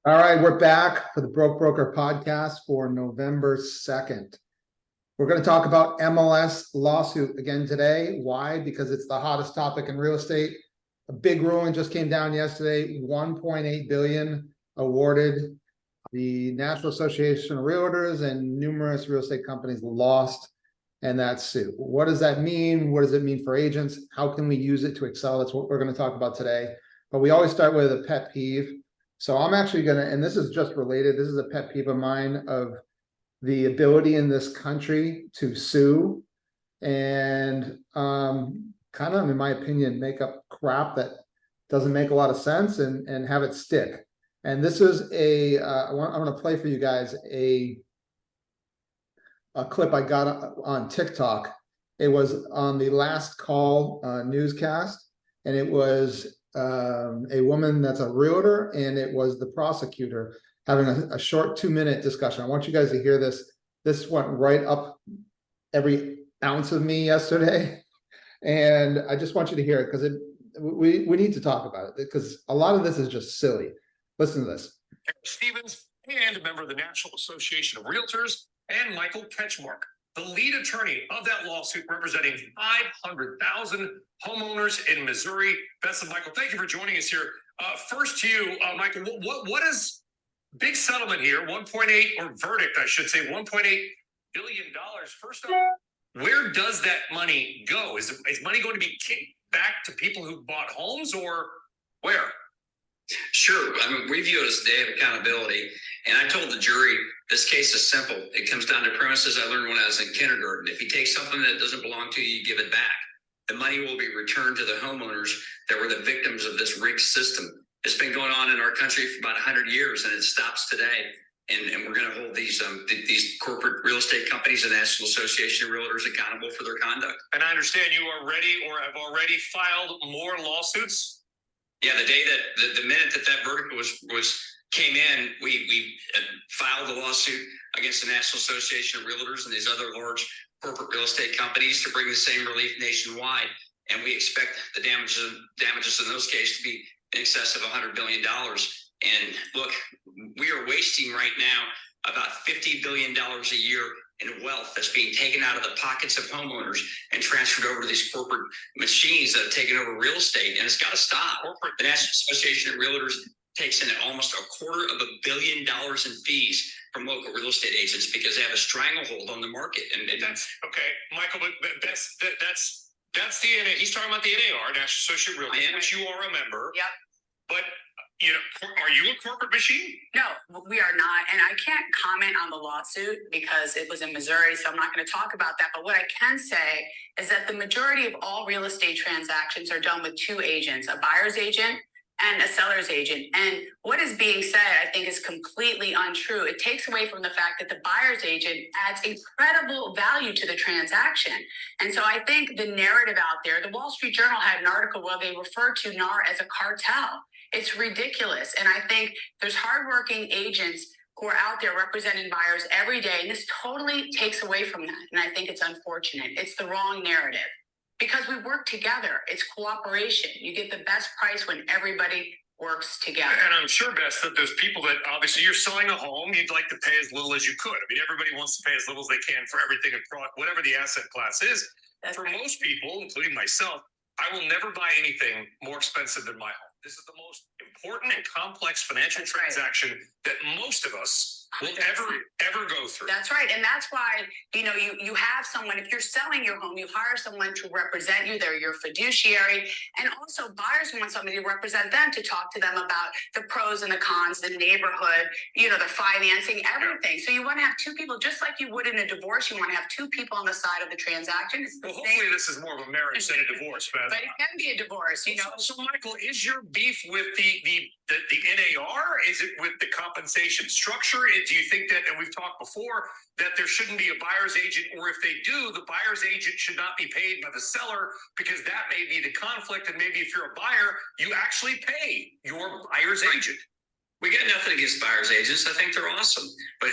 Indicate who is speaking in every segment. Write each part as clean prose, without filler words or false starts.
Speaker 1: All right, we're back for the Broker Podcast for November 2nd. We're going to talk about MLS lawsuit again today. Why? Because it's the hottest topic in real estate. A big ruling just came down yesterday, 1.8 billion awarded. The National Association of Realtors and numerous real estate companies lost in that suit. What does that mean? What does it mean for agents? How can we use it to excel? That's what we're going to talk about today. But we always start with a pet peeve. So I'm actually going to, and this is just related, this is a pet peeve of mine, of the ability in this country to sue and kind of, in my opinion, make up crap that doesn't make a lot of sense and have it stick. And this is I'm going to play for you guys a clip I got on TikTok. It was on the Last Call newscast, and it was a woman that's a realtor, and it was the prosecutor having a short 2-minute discussion. I want you guys to hear this. This went right up every ounce of me yesterday, and I just want you to hear it because we need to talk about it because a lot of this is just silly. Listen to this.
Speaker 2: Stevens, and a member of the National Association of Realtors, and Michael Ketchmark, the lead attorney of that lawsuit representing 500,000 homeowners in Missouri. Best of Michael, thank you for joining us here. First to you, Michael, what is big settlement here? 1.8 or verdict, I should say, $1.8 billion. First off, where does that money go? Is money going to be kicked back to people who bought homes, or where?
Speaker 3: Sure. I mean, we view it as a day of accountability. And I told the jury, this case is simple. It comes down to premises I learned when I was in kindergarten. If you take something that doesn't belong to you, you give it back. The money will be returned to the homeowners that were the victims of this rigged system. It's been going on in our country for about 100 years, and it stops today. And we're going to hold these corporate real estate companies and National Association of Realtors accountable for their conduct.
Speaker 2: And I understand you are ready or have already filed more lawsuits.
Speaker 3: Yeah, the day that the minute that verdict came in, we filed a lawsuit against the National Association of Realtors and these other large corporate real estate companies to bring the same relief nationwide. And we expect the damages in those cases to be in excess of $100 billion. And look, we are wasting right now about $50 billion a year in wealth that's being taken out of the pockets of homeowners and transferred over to these corporate machines that have taken over real estate. And it's got to stop. The National Association of Realtors takes in almost $250 million in fees from local real estate agents because they have a stranglehold on the market. And
Speaker 2: that's okay, Michael. But that's the NA. He's talking about the NAR, National Association of Realtors, which you are a member.
Speaker 4: Yep.
Speaker 2: But are you a corporate machine?
Speaker 4: No, we are not. And I can't comment on the lawsuit because it was in Missouri, so I'm not going to talk about that. But what I can say is that the majority of all real estate transactions are done with two agents, a buyer's agent and a seller's agent. And what is being said, I think, is completely untrue. It takes away from the fact that the buyer's agent adds incredible value to the transaction. And so I think the narrative out there, the Wall Street Journal had an article where they referred to NAR as a cartel. It's ridiculous. And I think there's hardworking agents who are out there representing buyers every day. And this totally takes away from that. And I think it's unfortunate. It's the wrong narrative because we work together. It's cooperation. You get the best price when everybody works together.
Speaker 2: And I'm sure, Bess, that there's people that obviously you're selling a home, you'd like to pay as little as you could. I mean, everybody wants to pay as little as they can for everything, whatever the asset class is.
Speaker 4: That's
Speaker 2: for
Speaker 4: right.
Speaker 2: Most people, including myself, I will never buy anything more expensive than my home. This is the most important and complex financial transaction that most of us will ever go through.
Speaker 4: That's right. And that's why, you have someone, if you're selling your home, you hire someone to represent you. They're your fiduciary. And also buyers want somebody to represent them, to talk to them about the pros and the cons, the neighborhood, the financing, everything. So you want to have two people, just like you would in a divorce. You want to have two people on the side of the transaction.
Speaker 2: Hopefully this is more of a marriage than a divorce, Beth.
Speaker 4: But it can be a divorce,
Speaker 2: So Michael, is your beef with the NAR? Is it with the compensation structure? Do you think that, and we've talked before, that there shouldn't be a buyer's agent, or if they do, the buyer's agent should not be paid by the seller, because that may be the conflict, and maybe if you're a buyer, you actually pay your buyer's agent?
Speaker 3: We got nothing against buyer's agents. I think they're awesome. But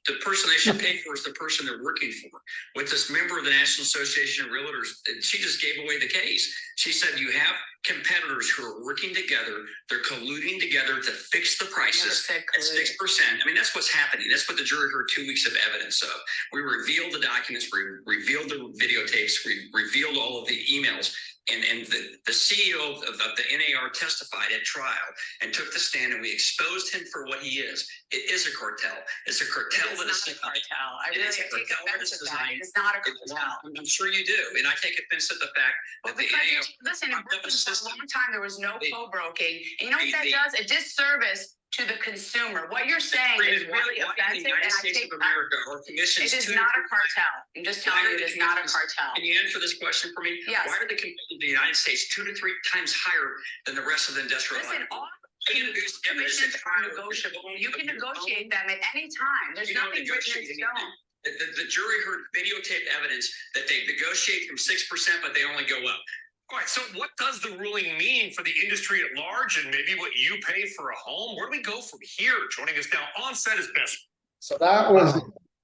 Speaker 3: the person they should pay for is the person they're working for. With this member of the National Association of Realtors, she just gave away the case. She said you have competitors who are working together, they're colluding together to fix the prices at 6%. I mean, that's what's happening. That's what the jury heard 2 weeks of evidence of. We revealed the documents, we revealed the videotapes, we revealed all of the emails. And the CEO of the NAR testified at trial and took the stand, and we exposed him for what he is. It is a cartel. It's a cartel that is
Speaker 4: not a cartel. I
Speaker 3: It
Speaker 4: really
Speaker 3: is a
Speaker 4: take
Speaker 3: cartel that
Speaker 4: offense
Speaker 3: is
Speaker 4: at that.
Speaker 3: designed.
Speaker 4: It is not a cartel.
Speaker 3: I'm sure you do, and I take offense at the fact
Speaker 4: Well,
Speaker 3: that the
Speaker 4: because
Speaker 3: NAR.
Speaker 4: listen, in Brooklyn for a long time, there was no
Speaker 3: They-
Speaker 4: co-broking. And you know what that
Speaker 3: they-
Speaker 4: does? A disservice to the consumer. What you're saying is really
Speaker 3: Why in
Speaker 4: offensive,
Speaker 3: the
Speaker 4: and
Speaker 3: United
Speaker 4: I
Speaker 3: States
Speaker 4: take
Speaker 3: of America are commissions.
Speaker 4: it is
Speaker 3: 2 to
Speaker 4: not
Speaker 3: 3
Speaker 4: a cartel. I'm just telling you, it is not a cartel.
Speaker 3: Can you answer this question for me?
Speaker 4: Yes.
Speaker 3: Why are the commissions in the United States 2 to 3 times higher than the rest of the industrial?
Speaker 4: Listen, all
Speaker 3: I introduced evidence
Speaker 4: commissions
Speaker 3: at
Speaker 4: are
Speaker 3: trial.
Speaker 4: negotiable. You can negotiate them at any time. There's
Speaker 3: You don't
Speaker 4: nothing written in
Speaker 3: negotiate
Speaker 4: stone.
Speaker 3: anything. The jury heard videotaped evidence that they negotiate from 6%, but they only go up.
Speaker 2: All right, so what does the ruling mean for the industry at large and maybe what you pay for a home? Where do we go from here? Joining us now on set is Best.
Speaker 1: So that was,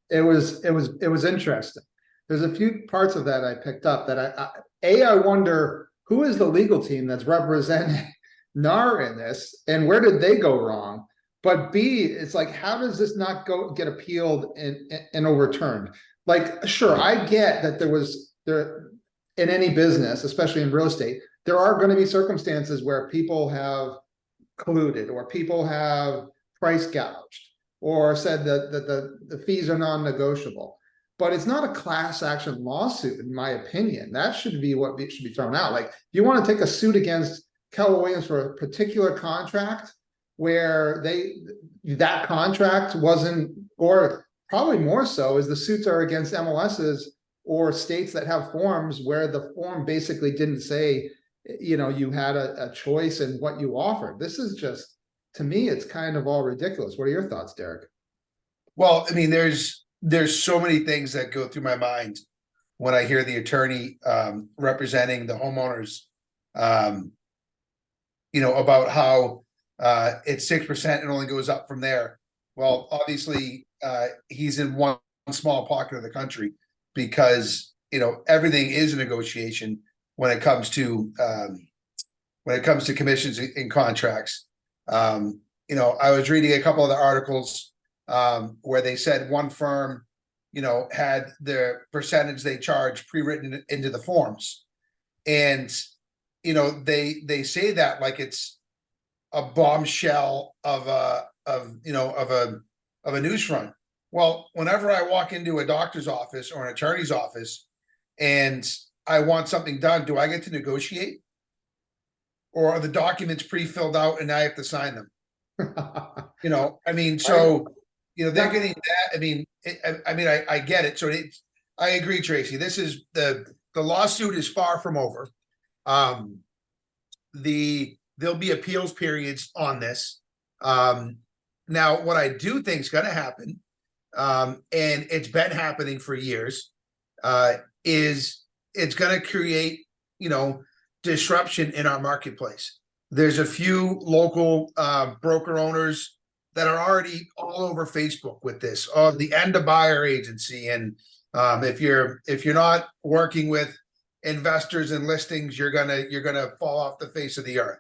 Speaker 1: it was interesting. There's a few parts of that I picked up that I wonder who is the legal team that's representing NAR in this, and where did they go wrong? But B, it's like, how does this not get appealed and overturned? Like, sure, I get that there in any business, especially in real estate, there are going to be circumstances where people have colluded or people have price gouged or said that the fees are non-negotiable. But it's not a class action lawsuit, in my opinion. That should be what should be thrown out. Like, if you want to take a suit against Keller Williams for a particular contract where that contract wasn't, or probably more so, is the suits are against MLSs or states that have forms where the form basically didn't say, you know, you had a choice in what you offered. This is just, to me, it's kind of all ridiculous. What are your thoughts, Derek?
Speaker 5: Well, I mean, there's so many things that go through my mind when I hear the attorney representing the homeowners, you know, about how it's 6% and only goes up from there. Well, obviously, he's in one small pocket of the country because, you know, everything is a negotiation when it comes to commissions and contracts. You know, I was reading a couple of the articles where they said one firm, you know, had the percentage they charge pre-written into the forms. And, you know, they say that like it's a bombshell of a news front. Well, whenever I walk into a doctor's office or an attorney's office and I want something done, do I get to negotiate? Or are the documents pre-filled out and I have to sign them? You know, I mean, so, you know, they're getting that. I mean, I get it. So I agree, Tracy. This is the lawsuit is far from over. There'll be appeals periods on this. Now, what I do think is going to happen, and it's been happening for years, is it's going to create, you know, disruption in our marketplace. There's a few local broker owners that are already all over Facebook with this, the end of buyer agency. And if you're not working with investors and listings, you're gonna fall off the face of the earth.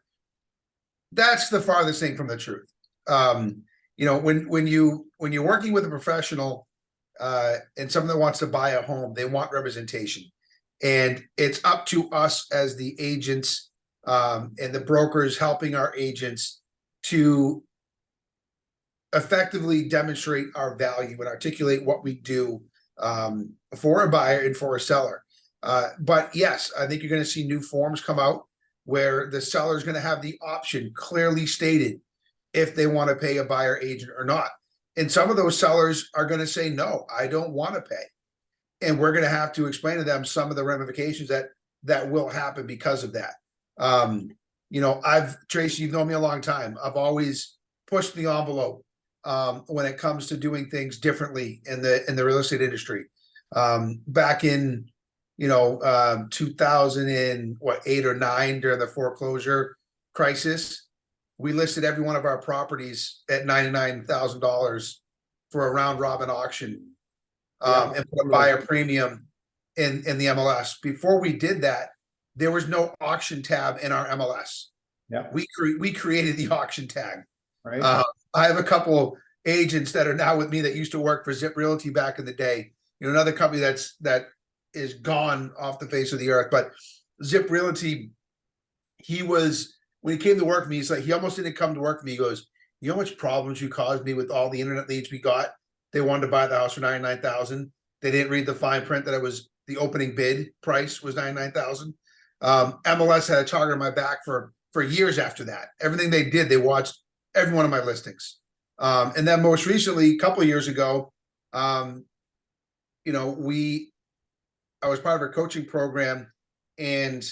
Speaker 5: That's the farthest thing from the truth. You know, when you're working with a professional and someone that wants to buy a home, they want representation. And it's up to us as the agents and the brokers helping our agents to effectively demonstrate our value and articulate what we do for a buyer and for a seller. But yes, I think you're going to see new forms come out where the seller is going to have the option clearly stated if they want to pay a buyer agent or not. And some of those sellers are going to say, no, I don't want to pay. And we're going to have to explain to them some of the ramifications that will happen because of that. You know, Tracy, you've known me a long time. I've always pushed the envelope when it comes to doing things differently in the real estate industry. Back in, you know, 2008 or 9 during the foreclosure crisis, we listed every one of our properties at $99,000 for a round robin auction.
Speaker 1: Yeah.
Speaker 5: And put a buyer premium in the MLS. Before we did that, there was no auction tab in our MLS.
Speaker 1: Yeah.
Speaker 5: We created the auction tag.
Speaker 1: Right.
Speaker 5: I have a couple agents that are now with me that used to work for Zip Realty back in the day. You know, another company that is gone off the face of the earth. But Zip Realty, when he came to work for me, he's like, he almost didn't come to work for me. He goes, you know how much problems you caused me with all the internet leads we got? They wanted to buy the house for $99,000. They didn't read the fine print that it was the opening bid price was $99,000. MLS had a target on my back for years after that. Everything they did, they watched every one of my listings. And then most recently, a couple of years ago, you know, I was part of a coaching program, and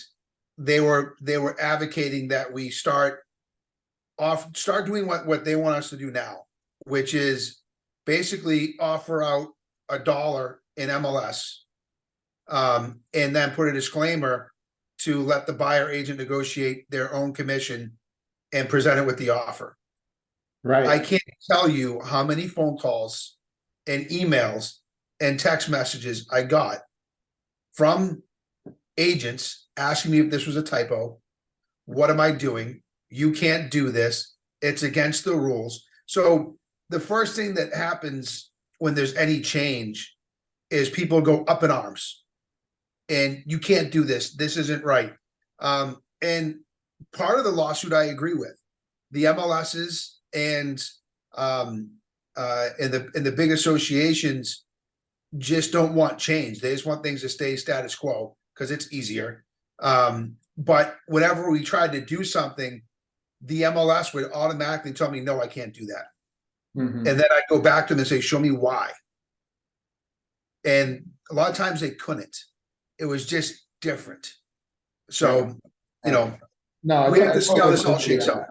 Speaker 5: they were advocating that we start doing what they want us to do now, which is basically offer out $1 in MLS, and then put a disclaimer to let the buyer agent negotiate their own commission and present it with the offer.
Speaker 1: Right.
Speaker 5: I can't tell you how many phone calls and emails and text messages I got from agents asking me if this was a typo. What am I doing? You can't do this. It's against the rules. So the first thing that happens when there's any change is people go up in arms, and you can't do this. This isn't right. And part of the lawsuit I agree with. The MLSs and the big associations just don't want change. They just want things to stay status quo because it's easier. But whenever we tried to do something, the MLS would automatically tell me, no, I can't do that.
Speaker 1: Mhm.
Speaker 5: And then I go back to them and say, show me why. And a lot of times they couldn't. It was just different. So, you know,
Speaker 1: No,
Speaker 5: we have to see how this all
Speaker 1: totally
Speaker 5: shakes out.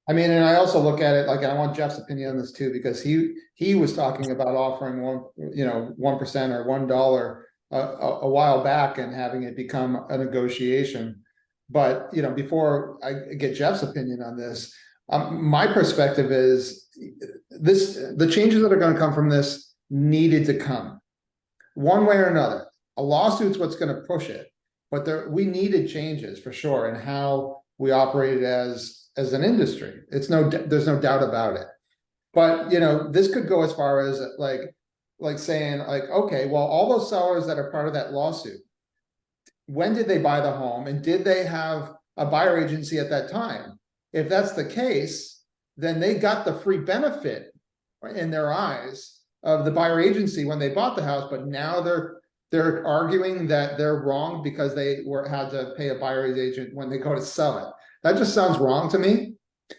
Speaker 1: I mean, and I also look at it like, and I want Jeff's opinion on this too, because he was talking about offering 1% or $1 a while back and having it become a negotiation. But, you know, before I get Jeff's opinion on this, my perspective is the changes that are going to come from this needed to come one way or another. A lawsuit's what's going to push it, but we needed changes for sure in how we operated as an industry. There's no doubt about it. But, you know, this could go as far as like saying like, okay, well, all those sellers that are part of that lawsuit, when did they buy the home, and did they have a buyer agency at that time? If that's the case, then they got the free benefit in their eyes of the buyer agency when they bought the house, but now they're arguing that they're wrong because they had to pay a buyer's agent when they go to sell it. That just sounds wrong to me.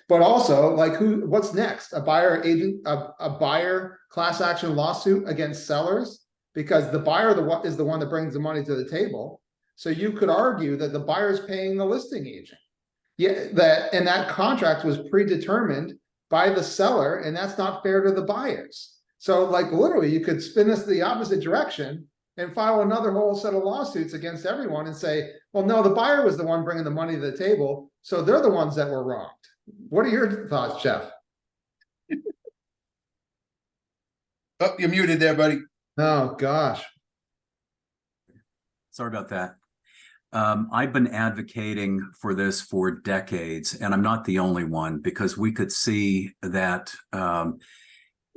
Speaker 1: But also, like, what's next? A buyer agent, a buyer class action lawsuit against sellers, because the buyer is the one that brings the money to the table. So you could argue that the buyer is paying the listing agent. Yeah, that contract was predetermined by the seller, and that's not fair to the buyers. So, like, literally, you could spin this the opposite direction and file another whole set of lawsuits against everyone and say, well, no, the buyer was the one bringing the money to the table, so they're the ones that were wronged. What are your thoughts, Jeff?
Speaker 5: Oh, you're muted there, buddy.
Speaker 1: Oh, gosh.
Speaker 6: Sorry about that. I've been advocating for this for decades, and I'm not the only one, because we could see that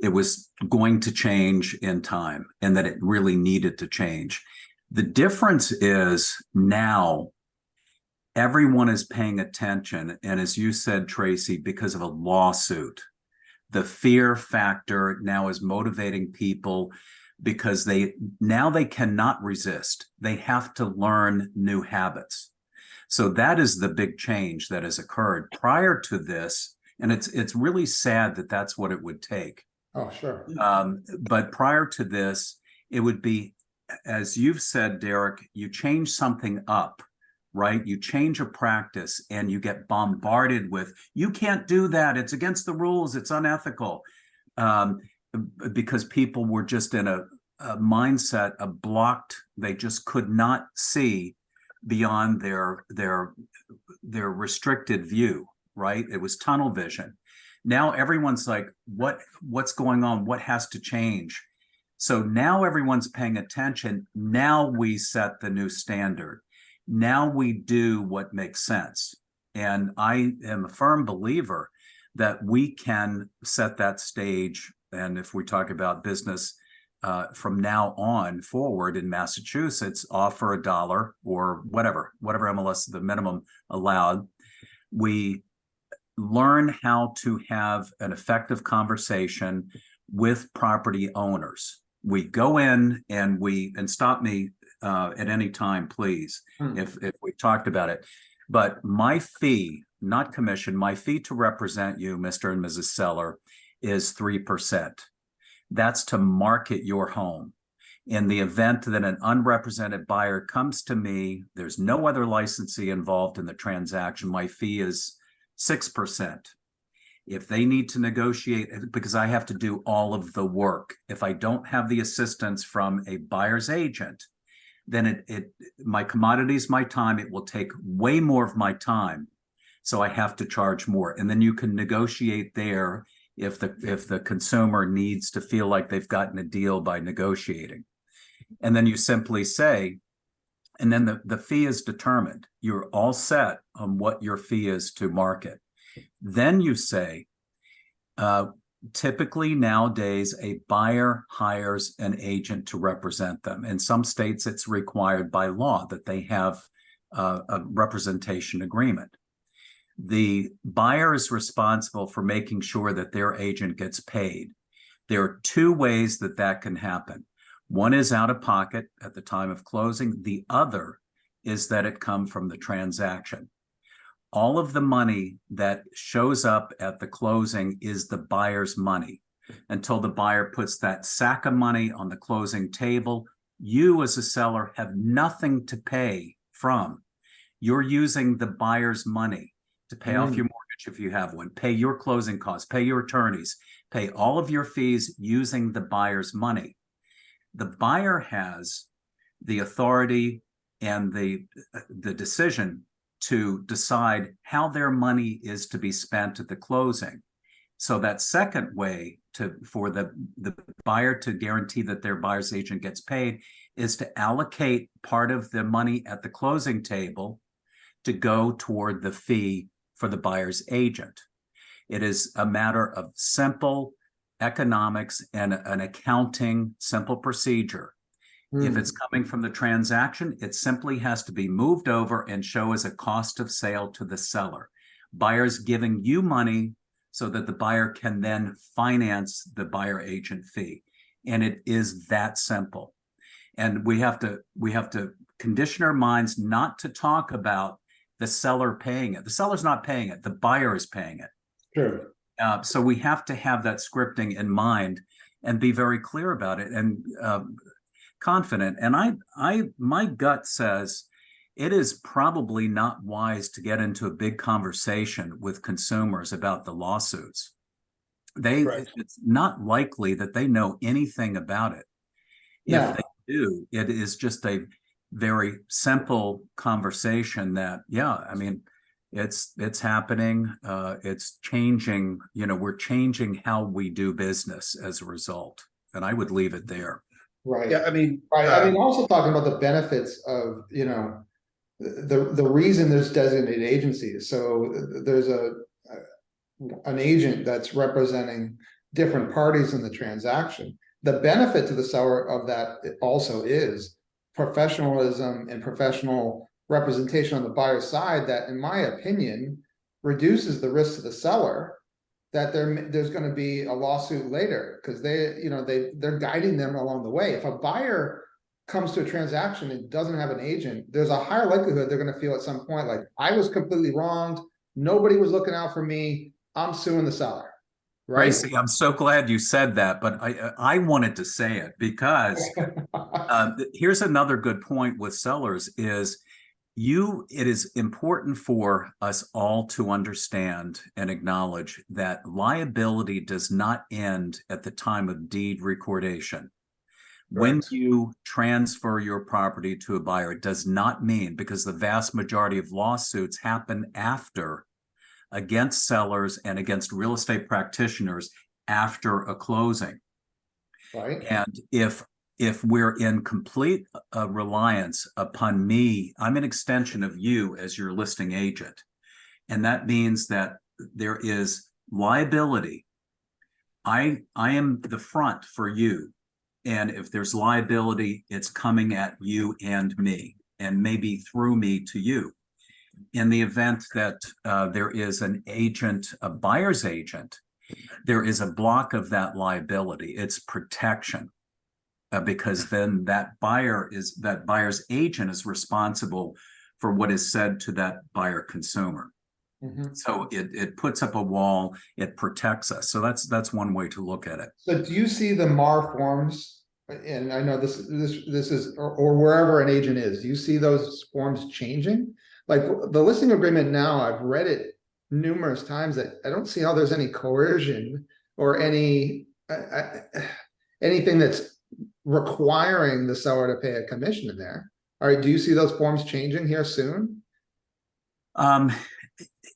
Speaker 6: it was going to change in time and that it really needed to change. The difference is now everyone is paying attention. And as you said, Tracy, because of a lawsuit, the fear factor now is motivating people because they cannot resist. They have to learn new habits. So that is the big change that has occurred prior to this. And it's really sad that that's what it would take.
Speaker 1: Oh, sure.
Speaker 6: But prior to this, it would be, as you've said, Derek, you change something up, right? You change a practice and you get bombarded with, you can't do that. It's against the rules. It's unethical. Because people were just in a mindset of blocked. They just could not see beyond their restricted view, right? It was tunnel vision. Now everyone's like, what's going on? What has to change? So now everyone's paying attention. Now we set the new standard. Now we do what makes sense. And I am a firm believer that we can set that stage. And if we talk about business from now on forward in Massachusetts, offer $1 or whatever MLS, the minimum allowed. We learn how to have an effective conversation with property owners. We go in and stop me at any time, please, if we talked about it. But my fee, not commission, my fee to represent you, Mr. and Mrs. Seller, is 3%. That's to market your home. In the event that an unrepresented buyer comes to me, there's no other licensee involved in the transaction, my fee is 6%. If they need to negotiate, because I have to do all of the work, if I don't have the assistance from a buyer's agent, then my commodities, my time, it will take way more of my time. So I have to charge more. And then you can negotiate there if the consumer needs to feel like they've gotten a deal by negotiating. And then you simply say, and then the fee is determined. You're all set on what your fee is to market. Then you say, typically nowadays, a buyer hires an agent to represent them. In some states, it's required by law that they have a representation agreement. The buyer is responsible for making sure that their agent gets paid. There are two ways that can happen. One is out of pocket at the time of closing. The other is that it come from the transaction. All of the money that shows up at the closing is the buyer's money. Until the buyer puts that sack of money on the closing table, you as a seller have nothing to pay from. You're using the buyer's money to pay off your mortgage if you have one, pay your closing costs, pay your attorneys, pay all of your fees using the buyer's money. The buyer has the authority and the decision to decide how their money is to be spent at the closing. So that second way for the buyer to guarantee that their buyer's agent gets paid is to allocate part of the money at the closing table to go toward the fee for the buyer's agent. It is a matter of simple economics and an accounting simple procedure. If it's coming from the transaction, it simply has to be moved over and show as a cost of sale to the seller. Buyer's giving you money so that the buyer can then finance the buyer agent fee. And it is that simple. And we have to condition our minds not to talk about the seller paying it. The seller's not paying it. The buyer is paying it.
Speaker 1: Sure.
Speaker 6: So we have to have that scripting in mind and be very clear about it and confident. And my gut says it is probably not wise to get into a big conversation with consumers about the lawsuits. It's not likely that they know anything about it. If they do, it is just a very simple conversation that, it's happening. It's changing. We're changing how we do business as a result. And I would leave it there.
Speaker 1: Right.
Speaker 5: Yeah, I mean,
Speaker 1: Also talking about the benefits of, the reason there's designated agencies. So there's an agent that's representing different parties in the transaction. The benefit to the seller of that also is professionalism and professional representation on the buyer's side that, in my opinion, reduces the risk to the seller that there's going to be a lawsuit later, because they're guiding them along the way. If a buyer comes to a transaction and doesn't have an agent, there's a higher likelihood they're going to feel at some point like, I was completely wronged. Nobody was looking out for me. I'm suing the seller. Right.
Speaker 6: Tracy, I'm so glad you said that, but I wanted to say it because here's another good point with sellers is it is important for us all to understand and acknowledge that liability does not end at the time of deed recordation. When you transfer your property to a buyer, it does not mean, because the vast majority of lawsuits happen after against sellers and against real estate practitioners after a closing.
Speaker 1: Right?
Speaker 6: And if we're in complete reliance upon me, I'm an extension of you as your listing agent. And that means that there is liability. I am the front for you. And if there's liability, it's coming at you and me, and maybe through me to you. In the event that there is an agent, a buyer's agent, there is a block of that liability. It's protection. Because then that buyer's agent is responsible for what is said to that buyer consumer.
Speaker 1: Mhm.
Speaker 6: So it puts up a wall, it protects us. So that's one way to look at it.
Speaker 1: So do you see the MAR forms? And I know this is, or wherever an agent is, do you see those forms changing? Like the listing agreement now, I've read it numerous times that I don't see how there's any coercion or any anything that's requiring the seller to pay a commission in there. All right, do you see those forms changing here soon?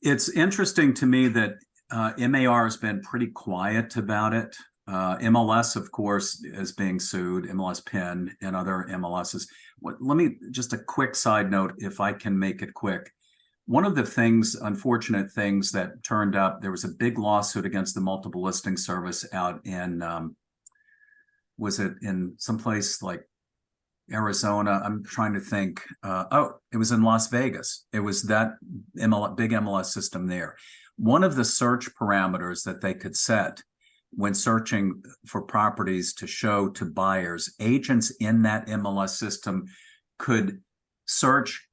Speaker 6: It's interesting to me that MAR has been pretty quiet about it. MLS, of course, is being sued, MLS PIN and other MLSs. Let me just a quick side note, if I can make it quick. One of the things, unfortunate things that turned up, there was a big lawsuit against the multiple listing service out in, was it in someplace like Arizona? I'm trying to think. It was in Las Vegas. It was that big MLS system there. One of the search parameters that they could set when searching for properties to show to buyers, agents in that MLS system could search,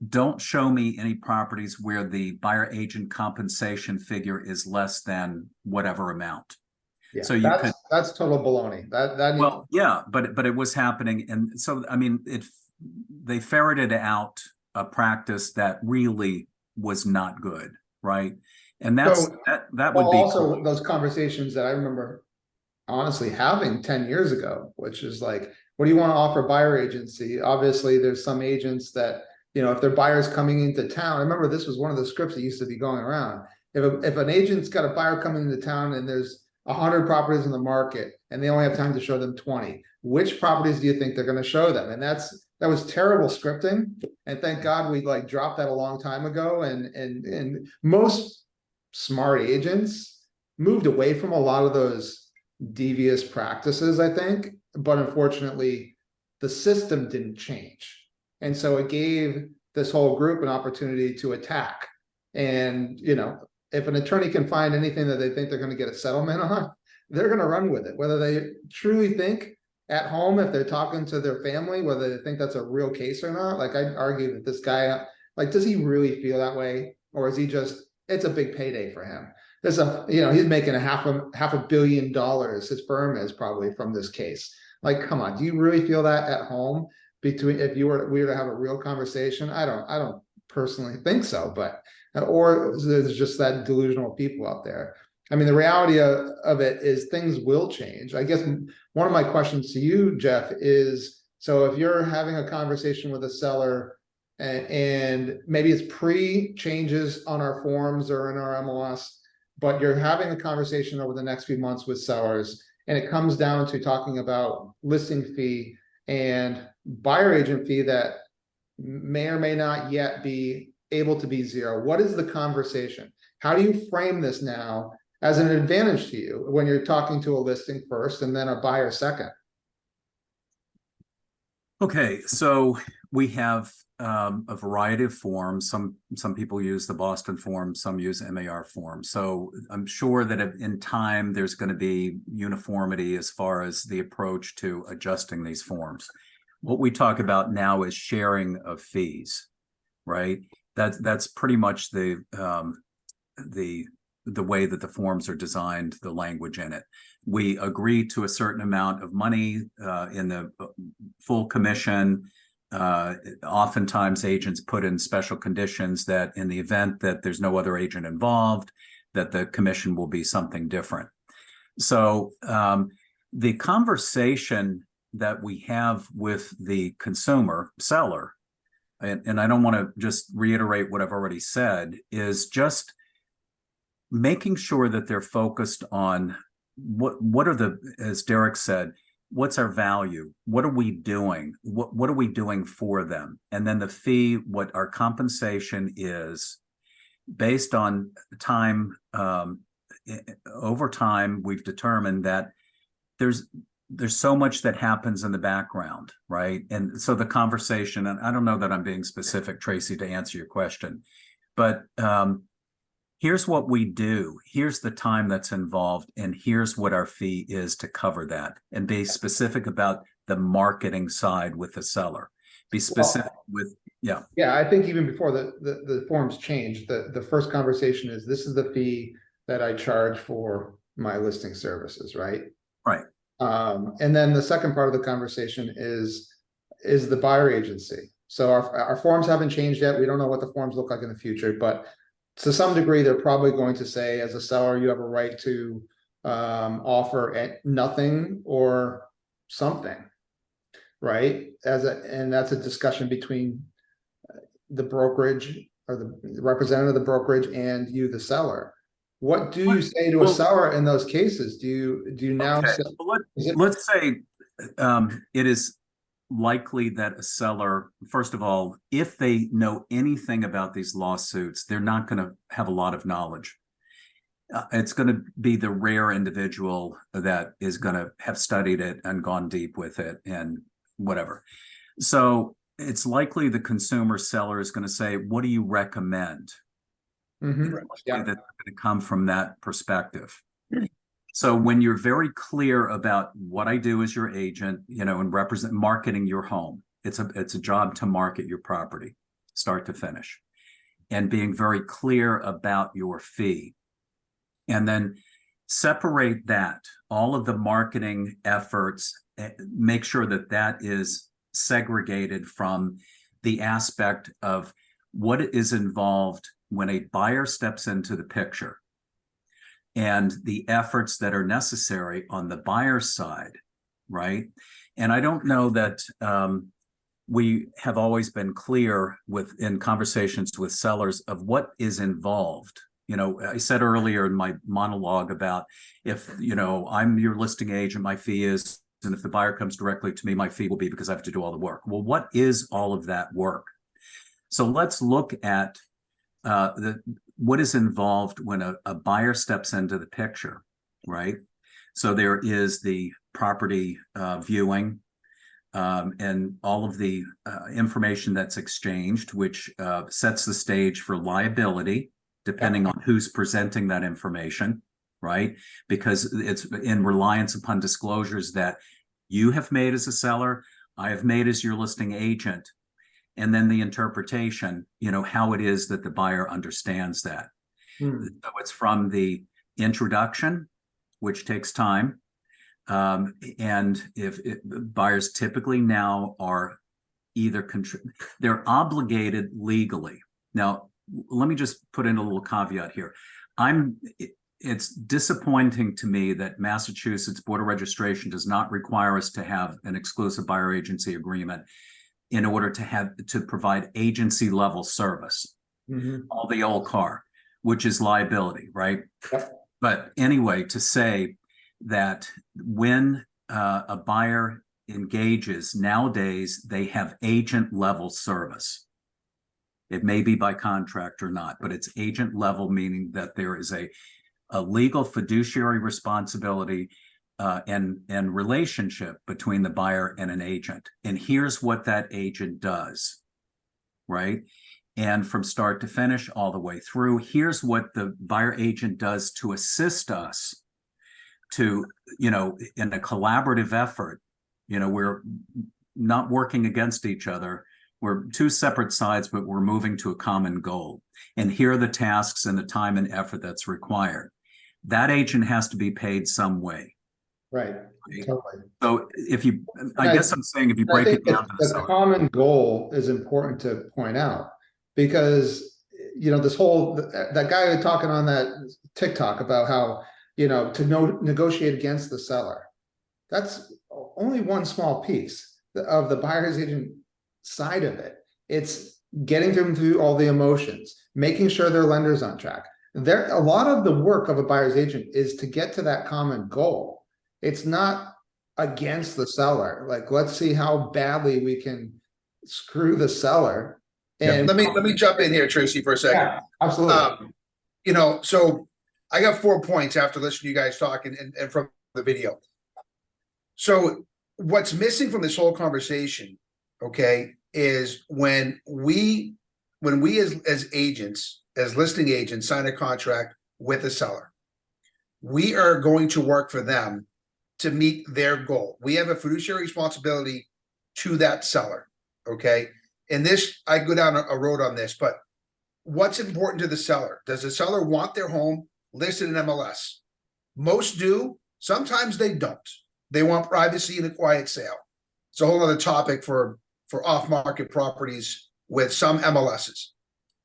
Speaker 6: don't show me any properties where the buyer agent compensation figure is less than whatever amount.
Speaker 1: Yeah,
Speaker 6: So
Speaker 1: that's total baloney.
Speaker 6: Well, yeah, but it was happening. And so, I mean, they ferreted out a practice that really was not good, right? And that would be
Speaker 1: also those conversations that I remember honestly having 10 years ago, which is like, what do you want to offer buyer agency? Obviously, there's some agents that, you know, if their buyer's coming into town, I remember this was one of the scripts that used to be going around. If an agent's got a buyer coming into town and there's 100 properties in the market and they only have time to show them 20, which properties do you think they're going to show them? And that was terrible scripting. And thank God we like dropped that a long time ago. And most smart agents moved away from a lot of those devious practices, I think. But unfortunately, the system didn't change. And so it gave this whole group an opportunity to attack. And, you know, if an attorney can find anything that they think they're going to get a settlement on, they're going to run with it. Whether they truly think at home, if they're talking to their family, whether they think that's a real case or not. Like I'd argue that this guy, like, does he really feel that way? Or is he just, it's a big payday for him. There's he's making a half a billion dollars. His firm is probably from this case. Like, come on, do you really feel that at home? If we were to have a real conversation? I don't personally think so, but or there's just that delusional people out there. I mean, the reality of it is things will change. I guess one of my questions to you, Jeff, is, so if you're having a conversation with a seller and maybe it's pre-changes on our forms or in our MLS, but you're having a conversation over the next few months with sellers, and it comes down to talking about listing fee and buyer agent fee that may or may not yet be able to be zero. What is the conversation? How do you frame this now as an advantage to you when you're talking to a listing first and then a buyer second?
Speaker 6: Okay, so we have a variety of forms. Some people use the Boston form, some use MAR form. So I'm sure that in time there's going to be uniformity as far as the approach to adjusting these forms. What we talk about now is sharing of fees, right? That's pretty much the way that the forms are designed, the language in it. We agree to a certain amount of money in the full commission. Oftentimes agents put in special conditions that in the event that there's no other agent involved, that the commission will be something different. So the conversation that we have with the consumer seller, and I don't want to just reiterate what I've already said, is just making sure that they're focused on what are the, as Derek said, what's our value? What are we doing? What are we doing for them? And then the fee, what our compensation is based on time. Over time, we've determined that there's so much that happens in the background, right? And so the conversation, and I don't know that I'm being specific, Tracy, to answer your question, but here's what we do. Here's the time that's involved, and here's what our fee is to cover that. And be specific about the marketing side with the seller. Be specific with, yeah.
Speaker 1: Yeah, I think even before the forms change, the first conversation is, this is the fee that I charge for my listing services, right?
Speaker 6: Right.
Speaker 1: And then the second part of the conversation is the buyer agency. So our forms haven't changed yet. We don't know what the forms look like in the future, but to some degree, they're probably going to say, as a seller, you have a right to offer at nothing or something, right? And that's a discussion between the brokerage or the representative of the brokerage and you, the seller. What do you say to a seller in those cases? Do you now
Speaker 6: Okay.
Speaker 1: say,
Speaker 6: Let's say it is likely that a seller, first of all, if they know anything about these lawsuits, they're not going to have a lot of knowledge. It's going to be the rare individual that is going to have studied it and gone deep with it and whatever. So it's likely the consumer seller is going to say, what do you recommend?
Speaker 1: Yeah.
Speaker 6: That's going to come from that perspective. So when you're very clear about what I do as your agent, and represent marketing your home, it's a job to market your property, start to finish, and being very clear about your fee. And then separate that, all of the marketing efforts, make sure that that is segregated from the aspect of what is involved when a buyer steps into the picture and the efforts that are necessary on the buyer's side, right? And I don't know that we have always been clear in conversations with sellers of what is involved. I said earlier in my monologue about if, I'm your listing agent, my fee is, and if the buyer comes directly to me, my fee will be because I have to do all the work. Well, what is all of that work? So let's look at what is involved when a buyer steps into the picture, right? So there is the property viewing and all of the information that's exchanged, which sets the stage for liability, depending on who's presenting that information, right? Because it's in reliance upon disclosures that you have made as a seller, I have made as your listing agent. And then the interpretation, how it is that the buyer understands that. So it's from the introduction, which takes time. And if buyers typically now are either they're obligated legally. Now, let me just put in a little caveat here. It's disappointing to me that Massachusetts Board of Registration does not require us to have an exclusive buyer agency agreement in order to provide agency level service, all the old car, which is liability, right?
Speaker 1: Yep.
Speaker 6: But anyway, to say that when a buyer engages, nowadays they have agent level service. It may be by contract or not, but it's agent level, meaning that there is a legal fiduciary responsibility and relationship between the buyer and an agent. And here's what that agent does, right? And from start to finish, all the way through, here's what the buyer agent does to assist us to, in a collaborative effort. We're not working against each other. We're two separate sides, but we're moving to a common goal. And here are the tasks and the time and effort that's required. That agent has to be paid some way.
Speaker 1: Right. Totally.
Speaker 6: So I guess I'm saying if you break it down to
Speaker 1: the common goal is important to point out, because this whole that guy talking on that TikTok about how to negotiate against the seller, that's only one small piece of the buyer's agent side of it. It's getting them through all the emotions, making sure their lender's on track, there, a lot of the work of a buyer's agent is to get to that common goal. It's not against the seller. Like, let's see how badly we can screw the seller. And
Speaker 5: Let me jump in here, Tracy, for a second.
Speaker 1: yeah, absolutely.
Speaker 5: You know, so I got 4 points after listening to you guys talk and from the video. So what's missing from this whole conversation, okay, is when we as agents, as listing agents, sign a contract with a seller, we are going to work for them to meet their goal. We have a fiduciary responsibility to that seller, okay? And this, I go down a road on this, but what's important to the seller? Does the seller want their home listed in MLS? Most do. Sometimes they don't. They want privacy and a quiet sale. It's a whole other topic for off-market properties with some MLSs.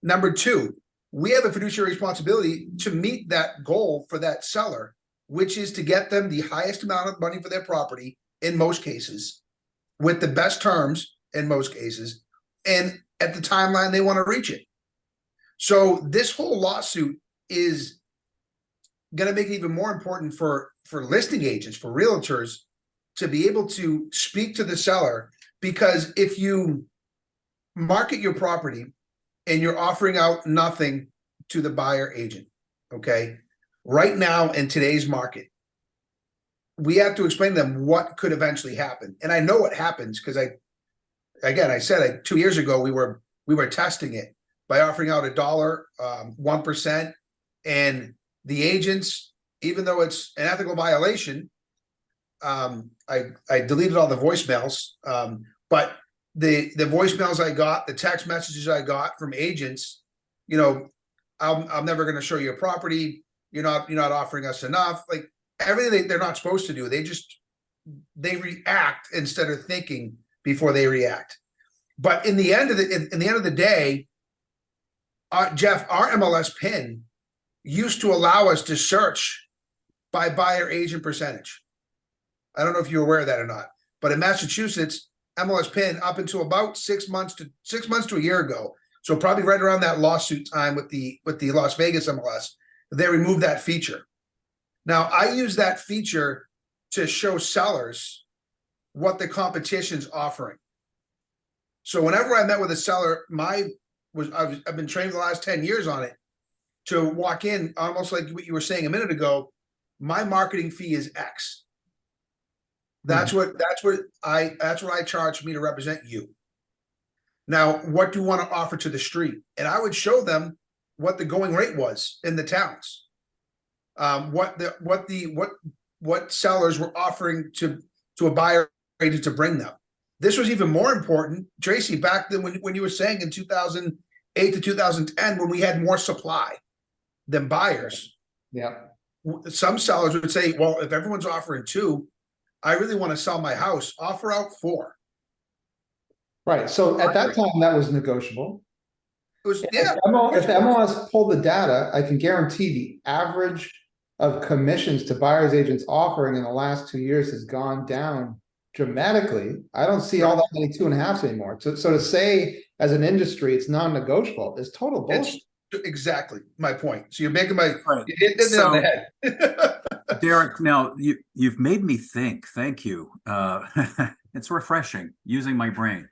Speaker 5: Number two, we have a fiduciary responsibility to meet that goal for that seller, which is to get them the highest amount of money for their property in most cases, with the best terms in most cases, and at the timeline they want to reach it. So this whole lawsuit is going to make it even more important for listing agents, for realtors, to be able to speak to the seller, because if you market your property and you're offering out nothing to the buyer agent, okay, right now in today's market, we have to explain to them what could eventually happen. And I know what happens because I said 2 years ago we were testing it by offering out $1, 1%, and the agents, even though it's an ethical violation, I deleted all the voicemails, but the voicemails I got, the text messages I got from agents, you know, I'm never going to show you a property. You're not offering us enough. Like everything they're not supposed to do. They react instead of thinking before they react. But in the end of the day, Jeff, our MLS PIN used to allow us to search by buyer agent percentage. I don't know if you're aware of that or not, but in Massachusetts, MLS PIN up until about 6 months to a year ago, so probably right around that lawsuit time with the Las Vegas MLS, they removed that feature. Now I use that feature to show sellers what the competition's offering. So whenever I met with a seller, I've been trained for the last 10 years on it, to walk in almost like what you were saying a minute ago. My marketing fee is X. That's what I charge for me to represent you. Now, what do you want to offer to the street? And I would show them what the going rate was in the towns. What sellers were offering to a buyer agent to bring them. This was even more important, Tracy, back then when you were saying in 2008 to 2010, when we had more supply than buyers.
Speaker 1: Yeah.
Speaker 5: Some sellers would say, well, if everyone's offering 2, I really want to sell my house, offer out 4.
Speaker 1: Right. So at that time, that was negotiable.
Speaker 5: It was,
Speaker 1: If
Speaker 5: yeah.
Speaker 1: If the MLS pulled the data, I can guarantee the average of commissions to buyers agents offering in the last 2 years has gone down dramatically. I don't see all that many 2.5s anymore. So to say as an industry it's non-negotiable is total bullshit.
Speaker 5: It's exactly my point. So you're making my
Speaker 6: Right.
Speaker 5: you hit it on the head.
Speaker 6: Derek, now you've made me think. Thank you. It's refreshing using my brain.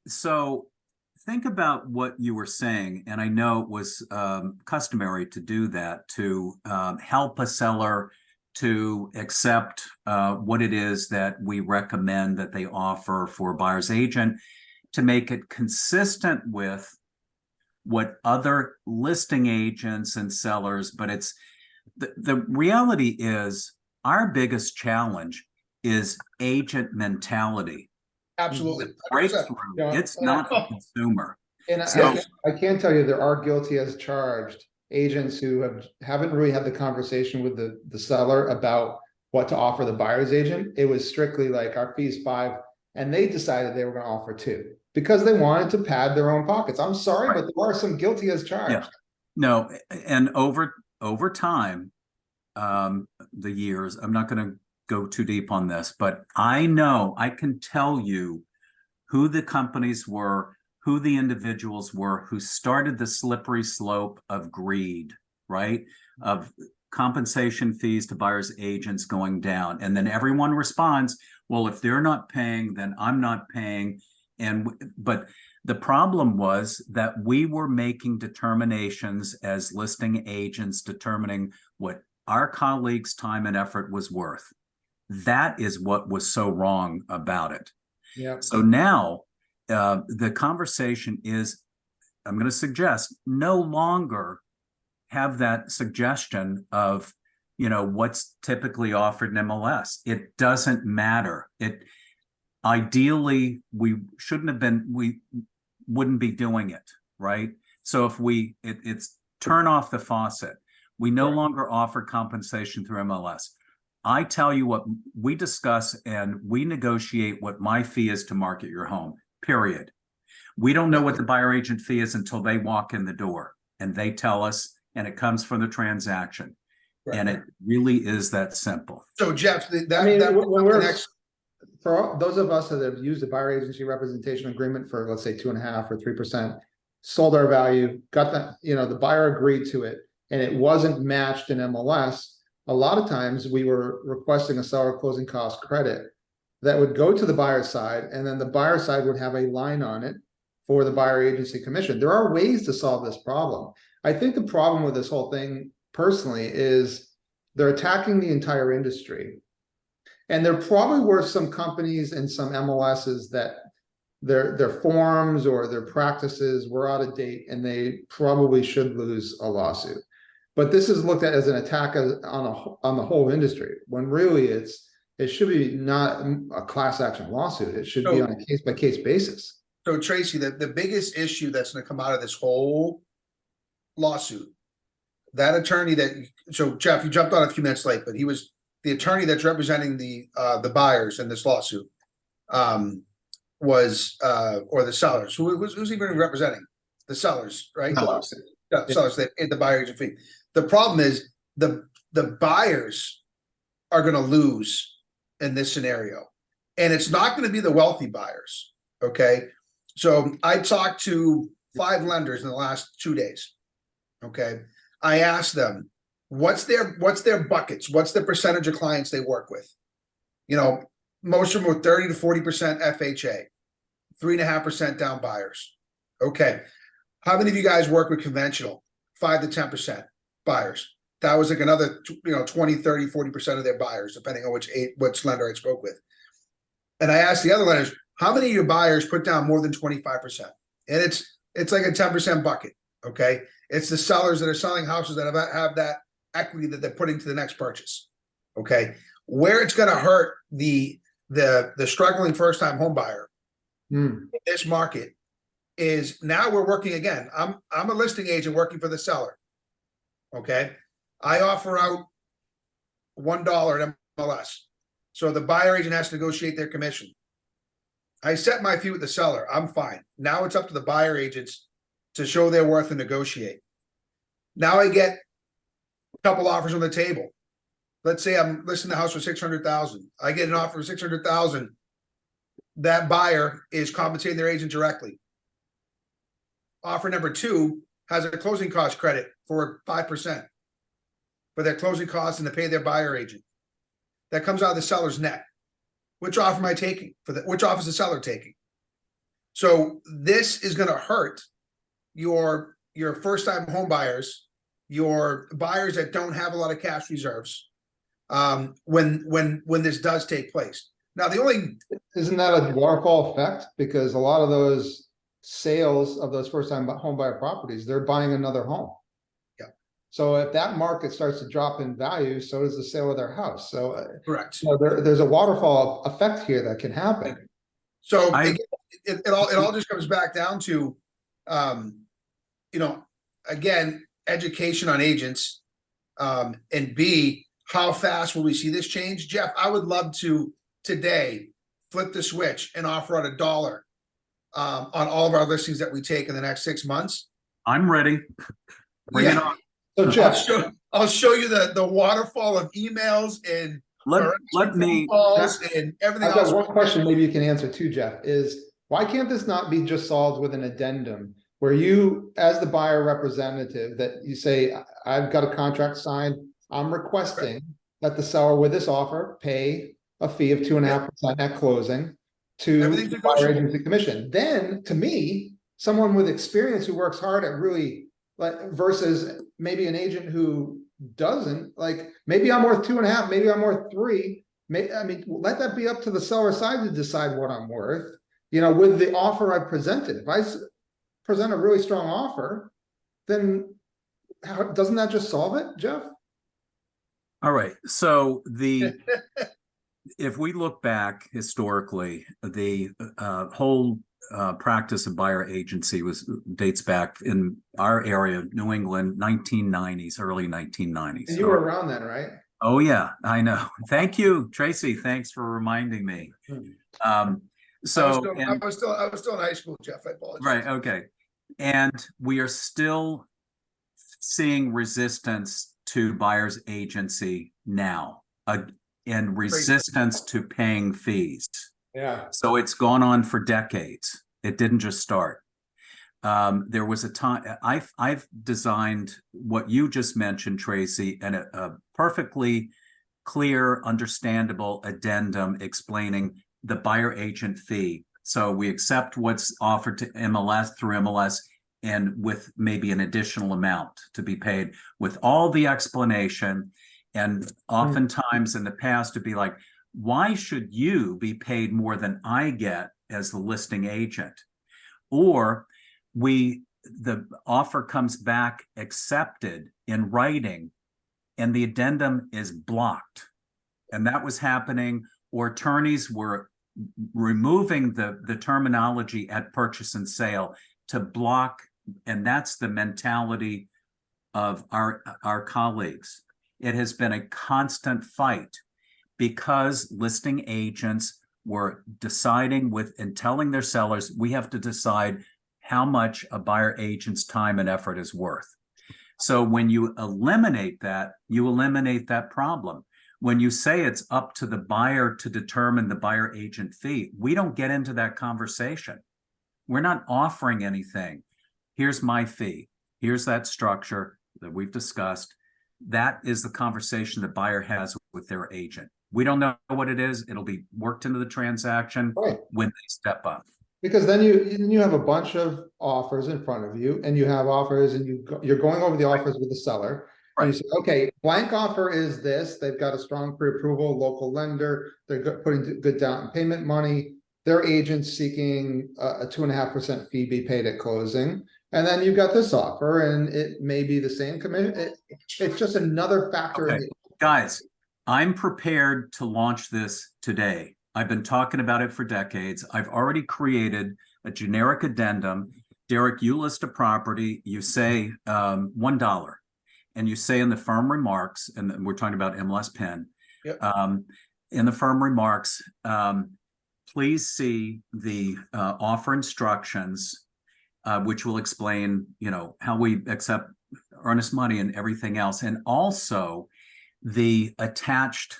Speaker 6: So think about what you were saying, and I know it was customary to do that, to help a seller to accept what it is that we recommend that they offer for a buyer's agent, to make it consistent with what other listing agents and sellers, but it's the reality is our biggest challenge is agent mentality.
Speaker 5: Absolutely.
Speaker 6: Breakthrough.
Speaker 1: Yeah.
Speaker 6: It's not the consumer.
Speaker 1: And
Speaker 6: So-
Speaker 1: I can tell you there are guilty as charged agents who haven't really had the conversation with the seller about what to offer the buyer's agent. It was strictly like our fee's 5, and they decided they were going to offer 2 because they wanted to pad their own pockets. I'm sorry,
Speaker 6: Right.
Speaker 1: but there are some guilty as charged.
Speaker 6: Yeah. No, and over time, the years, I'm not going to go too deep on this, but I know I can tell you who the companies were who the individuals were who started the slippery slope of greed, right? Of compensation fees to buyers agents going down. And then everyone responds, well, if they're not paying, then I'm not paying. But the problem was that we were making determinations as listing agents, determining what our colleagues' time and effort was worth. That is what was so wrong about it.
Speaker 1: Yeah.
Speaker 6: So now the conversation is, I'm going to suggest, no longer have that suggestion of, what's typically offered in MLS. It doesn't matter. Ideally, we wouldn't be doing it, right? So if it's turn off the faucet. We no longer offer compensation through MLS. I tell you what we discuss, and we negotiate what my fee is to market your home, period. We don't know what the buyer agent fee is until they walk in the door and they tell us, and it comes from the transaction.
Speaker 5: Right.
Speaker 6: And it really is that simple.
Speaker 5: So Jeff,
Speaker 1: for those of us that have used a buyer agency representation agreement for, let's say, 2.5% or 3%, sold our value, got that, the buyer agreed to it, and it wasn't matched in MLS. A lot of times we were requesting a seller closing cost credit that would go to the buyer side, and then the buyer side would have a line on it for the buyer agency commission. There are ways to solve this problem. I think the problem with this whole thing personally is they're attacking the entire industry. And there probably were some companies and some MLSs that their forms or their practices were out of date, and they probably should lose a lawsuit. But this is looked at as an attack on the whole industry, when really it should be not a class action lawsuit. It should be on a case by case basis.
Speaker 5: So Tracy, the biggest issue that's going to come out of this whole lawsuit, that attorney so Jeff, you jumped on a few minutes late, but he was the attorney that's representing the buyers in this lawsuit, or the sellers. Who's he even representing? The sellers, right?
Speaker 1: Sellers.
Speaker 5: Yeah, sellers, the buyer agent fee. The problem is the buyers are going to lose in this scenario, and it's not going to be the wealthy buyers. Okay, so I talked to 5 lenders in the last 2 days. Okay, I asked them, what's their buckets? What's the percentage of clients they work with? Most of them were 30 to 40% FHA, 3.5% down buyers. Okay, how many of you guys work with conventional? 5 to 10% buyers. That was like another 20, 30, 40% of their buyers, depending on which lender I spoke with. And I asked the other lenders, how many of your buyers put down more than 25%? And it's like a 10% bucket. Okay, it's the sellers that are selling houses that have that equity that they're putting to the next purchase. Okay, where it's going to hurt the struggling first time home buyer in this market is now we're working again. I'm a listing agent working for the seller. Okay, I offer out $1 at MLS, so the buyer agent has to negotiate their commission. I set my fee with the seller. I'm fine. Now it's up to the buyer agents to show their worth and negotiate. Now I get a couple offers on the table. Let's say I'm listing the house for $600,000. I get an offer for $600,000. That buyer is compensating their agent directly. Offer number 2 has a closing cost credit for 5% for their closing costs and to pay their buyer agent. That comes out of the seller's net. Which offer am I taking? Which offer is the seller taking? So this is going to hurt your first-time home buyers, your buyers that don't have a lot of cash reserves, when this does take place. Now,
Speaker 1: Isn't that a waterfall effect? Because a lot of those sales of those first-time home buyer properties, they're buying another home.
Speaker 5: Yeah.
Speaker 1: So if that market starts to drop in value, so does the sale of their house. So
Speaker 5: correct.
Speaker 1: There's a waterfall effect here that can happen.
Speaker 5: So it all just comes back down to, again, education on agents, and B, how fast will we see this change? Jeff, I would love to today flip the switch and offer out $1 on all of our listings that we take in the next 6 months.
Speaker 6: I'm ready. Bring it on.
Speaker 1: So Jeff,
Speaker 5: I'll show you the waterfall of emails and
Speaker 6: let me
Speaker 5: calls and everything
Speaker 1: I've got
Speaker 5: else.
Speaker 1: one question maybe you can answer too, Jeff, is Why can't this not be just solved with an addendum where you, as the buyer representative, that you say, I've got a contract signed, I'm requesting that the seller with this offer pay a fee of 2.5% at closing to
Speaker 5: Everything's
Speaker 1: the buyer
Speaker 5: negotiable.
Speaker 1: agency commission. Then, to me, someone with experience who works hard at really, like, versus maybe an agent who doesn't, like, maybe I'm worth 2.5, maybe I'm worth 3. I mean, let that be up to the seller side to decide what I'm worth. You know, with the offer I presented, if I present a really strong offer, then doesn't that just solve it, Jeff?
Speaker 6: All right. So if we look back historically, the whole practice of buyer agency dates back in our area, New England, 1990s, early 1990s.
Speaker 1: And you were around then, right?
Speaker 6: Oh yeah, I know. Thank you, Tracy. Thanks for reminding me.
Speaker 5: I was
Speaker 6: So
Speaker 5: still in high school, Jeff. I apologize.
Speaker 6: right, okay. And we are still seeing resistance to buyer's agency now, and resistance to paying fees.
Speaker 1: Yeah.
Speaker 6: So it's gone on for decades. It didn't just start. There was a time I've designed what you just mentioned, Tracy, and a perfectly clear, understandable addendum explaining the buyer agent fee. So we accept what's offered to MLS through MLS, and with maybe an additional amount to be paid, with all the explanation. And oftentimes in the past, it'd be like, why should you be paid more than I get as the listing agent? Or the offer comes back accepted in writing and the addendum is blocked. And that was happening, or attorneys were removing the terminology at purchase and sale to block. And that's the mentality of our colleagues. It has been a constant fight because listing agents were deciding and telling their sellers, we have to decide how much a buyer agent's time and effort is worth. So when you eliminate that problem. When you say it's up to the buyer to determine the buyer agent fee, we don't get into that conversation. We're not offering anything. Here's my fee. Here's that structure that we've discussed. That is the conversation the buyer has with their agent. We don't know what it is. It'll be worked into the transaction when they step up.
Speaker 1: Because then you have a bunch of offers in front of you, and you have offers, and you're going over the offers with the seller.
Speaker 6: Right.
Speaker 1: And you say, okay, blank offer is this. They've got a strong pre-approval, local lender. They're putting good down payment money. Their agent's seeking a 2.5% fee be paid at closing. And then you've got this offer, and it may be the same commission. It's just another factor.
Speaker 6: Okay. Guys, I'm prepared to launch this today. I've been talking about it for decades. I've already created a generic addendum. Derek, you list a property, you say $1, and you say in the firm remarks, and we're talking about MLS PIN,
Speaker 5: Yep.
Speaker 6: In the firm remarks, please see the offer instructions, which will explain, how we accept earnest money and everything else, and also the attached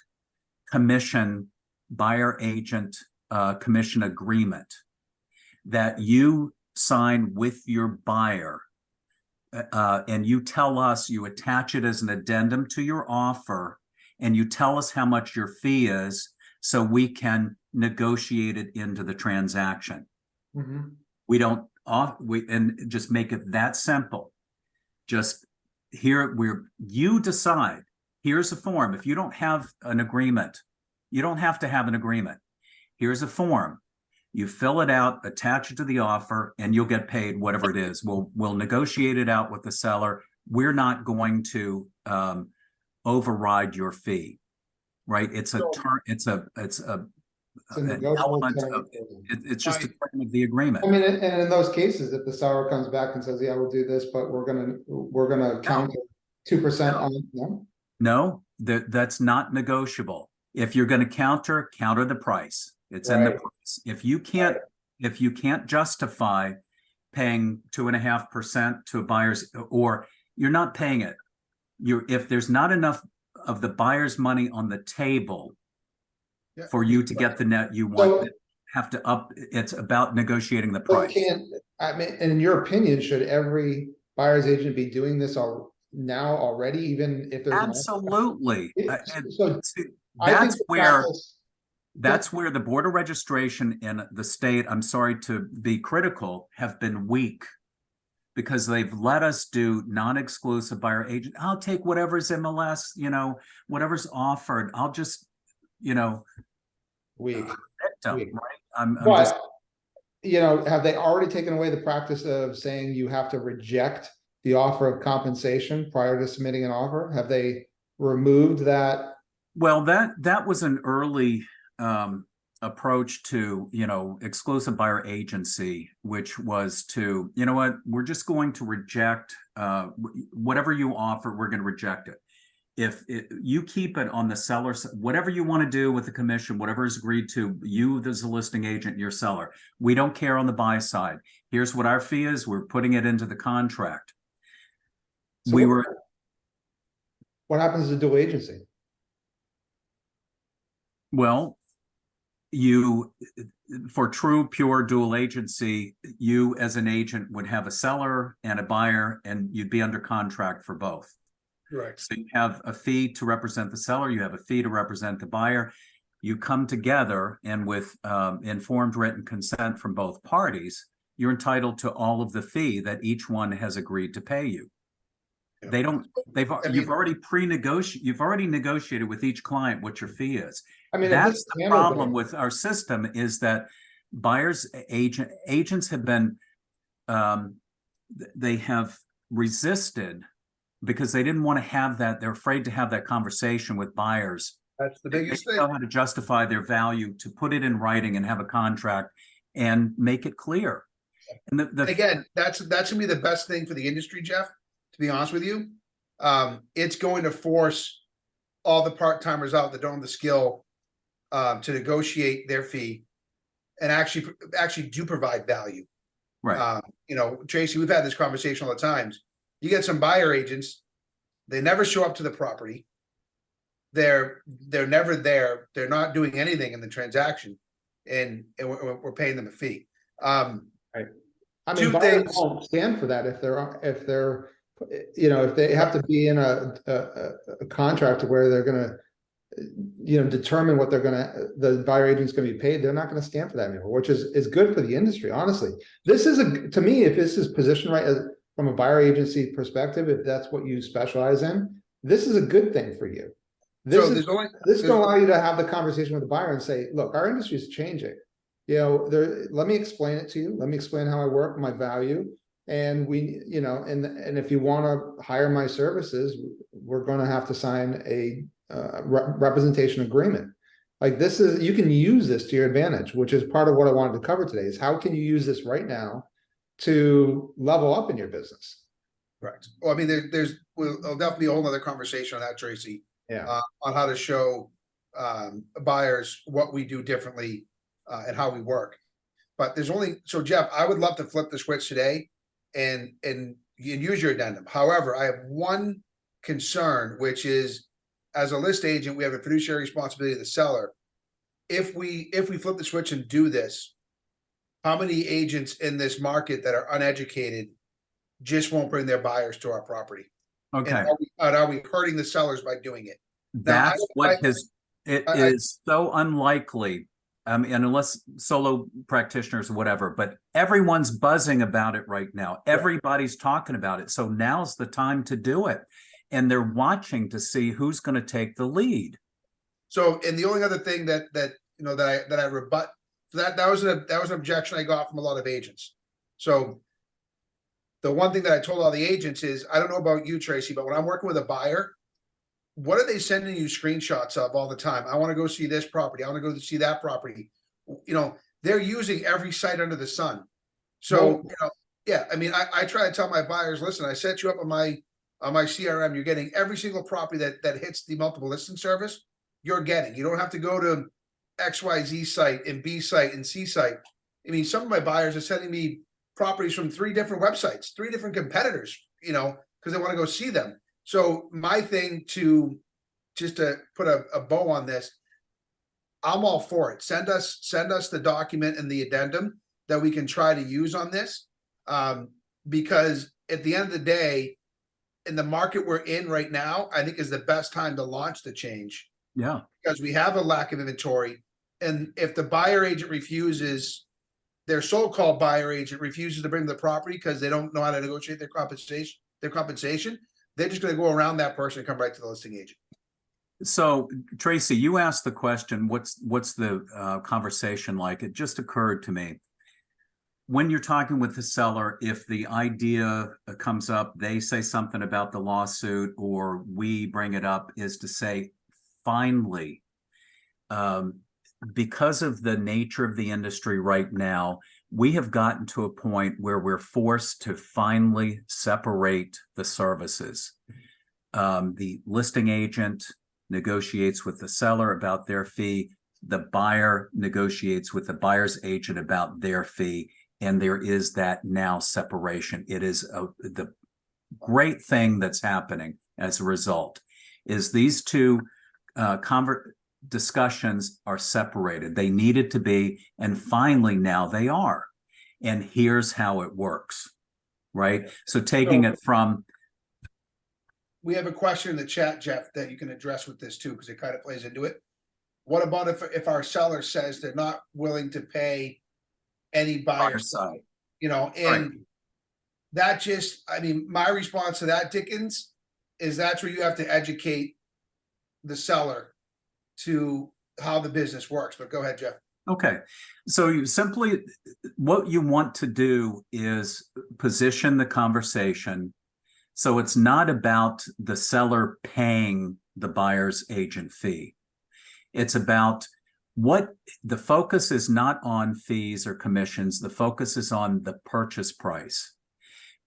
Speaker 6: commission buyer agent commission agreement that you sign with your buyer, and you tell us, you attach it as an addendum to your offer, and you tell us how much your fee is so we can negotiate it into the transaction.
Speaker 1: Mm-hmm.
Speaker 6: We don't and just make it that simple. Just you decide. Here's a form. If you don't have an agreement, you don't have to have an agreement. Here's a form. You fill it out, attach it to the offer, and you'll get paid whatever it is. We'll negotiate it out with the seller. We're not going to override your fee, right? It's an element of it's just a term of the agreement.
Speaker 1: I mean, and in those cases, if the seller comes back and says, "Yeah, we'll do this, but we're gonna count 2% on it,"
Speaker 6: no, that's not negotiable. If you're going to counter the price. It's in the price. If you can't justify paying 2.5% to a buyer's, or you're not paying it, if there's not enough of the buyer's money on the table for you to get the net you want, have to it's about negotiating the
Speaker 1: But
Speaker 6: price.
Speaker 1: I mean, and in your opinion, should every buyer's agent be doing this now already, even if there's
Speaker 6: Absolutely.
Speaker 1: So I think
Speaker 6: That's
Speaker 1: the
Speaker 6: where
Speaker 1: process-
Speaker 6: that's where the Board of Registration in the state, I'm sorry to be critical, have been weak because they've let us do non-exclusive buyer agent. I'll take whatever's MLS, whatever's offered. I'll just,
Speaker 1: weak.
Speaker 6: right? I'm
Speaker 1: But,
Speaker 6: just
Speaker 1: have they already taken away the practice of saying you have to reject the offer of compensation prior to submitting an offer? Have they removed that?
Speaker 6: well, that was an early approach to, exclusive buyer agency, which was to, we're just going to reject whatever you offer, we're going to reject it. If you keep it on the seller's, whatever you want to do with the commission, whatever is agreed to, you as a listing agent, your seller, we don't care on the buy side. Here's what our fee is. We're putting it into the contract.
Speaker 1: So what happens to dual agency?
Speaker 6: Well, for true pure dual agency, you as an agent would have a seller and a buyer, and you'd be under contract for both.
Speaker 5: Right.
Speaker 6: So you have a fee to represent the seller, you have a fee to represent the buyer. You come together, and with informed written consent from both parties, you're entitled to all of the fee that each one has agreed to pay you. You've already negotiated with each client what your fee is.
Speaker 1: I mean,
Speaker 6: That's the problem with our system, is that agents have been, they have resisted because they didn't want to have that. They're afraid to have that conversation with buyers.
Speaker 5: That's the biggest thing.
Speaker 6: They don't know how to justify their value, to put it in writing and have a contract and make it clear. And
Speaker 5: again, that's gonna be the best thing for the industry, Jeff, to be honest with you. It's going to force all the part-timers out that don't have the skill to negotiate their fee and actually do provide value.
Speaker 6: right.
Speaker 5: Tracy, we've had this conversation all the times. You get some buyer agents, they never show up to the property. They're never there. They're not doing anything in the transaction, and we're paying them a fee.
Speaker 1: I mean,
Speaker 5: two
Speaker 1: buyers
Speaker 5: things-
Speaker 1: won't stand for that if they have to be in a contract where they're gonna, determine what the buyer agent's gonna be paid. They're not gonna stand for that anymore, which is good for the industry, honestly. This is to me, if this is positioned right from a buyer agency perspective, if that's what you specialize in, this is a good thing for you. This is going to allow you to have the conversation with the buyer and say, look, our industry is changing. Let me explain it to you. Let me explain how I work, my value. And and if you want to hire my services, we're going to have to sign a representation agreement. Like you can use this to your advantage, which is part of what I wanted to cover today, is how can you use this right now to level up in your business?
Speaker 5: Correct. Well, I mean, there's definitely a whole other conversation on that, Tracy.
Speaker 1: Yeah.
Speaker 5: On how to show buyers what we do differently and how we work. But so Jeff, I would love to flip the switch today and use your addendum. However, I have one concern, which is, as a list agent, we have a fiduciary responsibility to the seller. If we flip the switch and do this, how many agents in this market that are uneducated just won't bring their buyers to our property?
Speaker 6: Okay.
Speaker 5: And are we hurting the sellers by doing it?
Speaker 6: That's it is so unlikely. And unless solo practitioners or whatever, but everyone's buzzing about it right now. Everybody's talking about it. So now's the time to do it. And they're watching to see who's going to take the lead.
Speaker 5: So, and the only other thing that I rebut, that was an objection I got from a lot of agents. So the one thing that I told all the agents is, I don't know about you, Tracy, but when I'm working with a buyer, what are they sending you screenshots of all the time? I want to go see this property. I want to go see that property. They're using every site under the sun. So, I mean, I try to tell my buyers, listen, I set you up on my CRM. You're getting every single property that hits the multiple listing service. You're getting. You don't have to go to XYZ site and B site and C site. I mean, some of my buyers are sending me properties from 3 different websites, 3 different competitors, because they want to go see them. So my thing to put a bow on this, I'm all for it. Send us the document and the addendum that we can try to use on this. Because at the end of the day, in the market we're in right now, I think is the best time to launch the change.
Speaker 6: Yeah.
Speaker 5: Because we have a lack of inventory. And if the buyer agent refuses, their so-called buyer agent refuses to bring the property because they don't know how to negotiate their compensation, they're just going to go around that person and come right to the listing agent.
Speaker 6: So Tracy, you asked the question, what's the conversation like? It just occurred to me. When you're talking with the seller, if the idea comes up, they say something about the lawsuit or we bring it up, is to say, finally, because of the nature of the industry right now, we have gotten to a point where we're forced to finally separate the services. The listing agent negotiates with the seller about their fee. The buyer negotiates with the buyer's agent about their fee. And there is that now separation. It is the great thing that's happening as a result is these two discussions are separated. They needed to be, and finally now they are. And here's how it works, right? So taking it from.
Speaker 5: We have a question in the chat, Jeff, that you can address with this too, because it kind of plays into it. What about if our seller says they're not willing to pay any buyer
Speaker 6: side,
Speaker 5: and right. That just, I mean, my response to that, Dickens, is that's where you have to educate the seller to how the business works. But go ahead, Jeff.
Speaker 6: Okay. So you simply, what you want to do is position the conversation. So it's not about the seller paying the buyer's agent fee. It's about what the focus is not on fees or commissions. The focus is on the purchase price.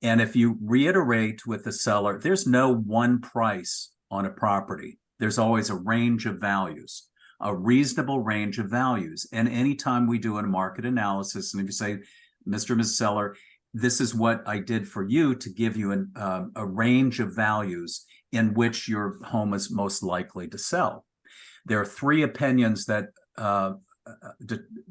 Speaker 6: And if you reiterate with the seller, there's no one price on a property. There's always a range of values, a reasonable range of values. And anytime we do a market analysis, and if you say, Mr. and Ms. Seller, this is what I did for you to give you a range of values in which your home is most likely to sell. There are three opinions that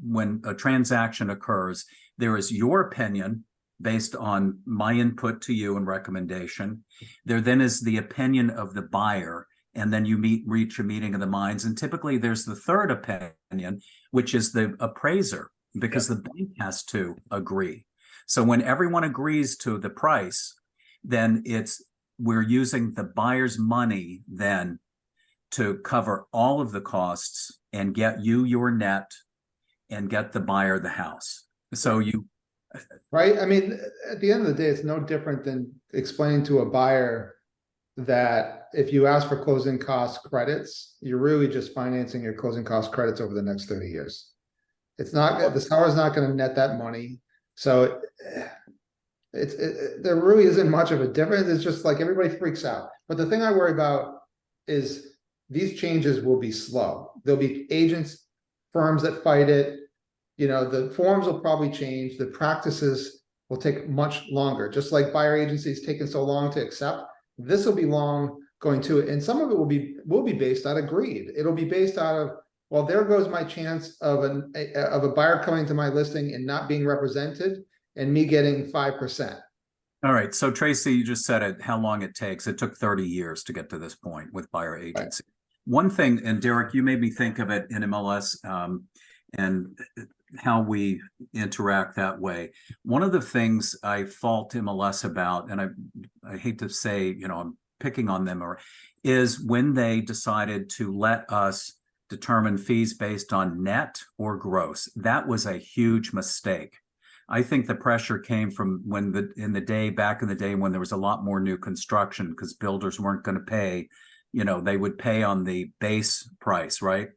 Speaker 6: when a transaction occurs, there is your opinion based on my input to you and recommendation. There then is the opinion of the buyer, and then you reach a meeting of the minds. And typically there's the third opinion, which is the appraiser, because the bank has to agree. So when everyone agrees to the price, then we're using the buyer's money then to cover all of the costs and get you your net and get the buyer the house. So
Speaker 1: right. I mean, at the end of the day, it's no different than explaining to a buyer that if you ask for closing cost credits, you're really just financing your closing cost credits over the next 30 years. It's not, the seller's not going to net that money. So there really isn't much of a difference. It's just like everybody freaks out. But the thing I worry about is these changes will be slow. There'll be agents, firms that fight it. The forms will probably change. The practices will take much longer. Just like buyer agencies taking so long to accept, this will be long going to it. And some of it will be based out of greed. It'll be based out of, well, there goes my chance of a buyer coming to my listing and not being represented and me getting 5%.
Speaker 6: All right. So Tracy, you just said it, how long it takes. It took 30 years to get to this point with buyer agency. Right. One thing, and Derek, you made me think of it in MLS and how we interact that way. One of the things I fault MLS about, and I hate to say, I'm picking on them, is when they decided to let us determine fees based on net or gross. That was a huge mistake. I think the pressure came from back in the day when there was a lot more new construction because builders weren't going to pay, they would pay on the base price, right?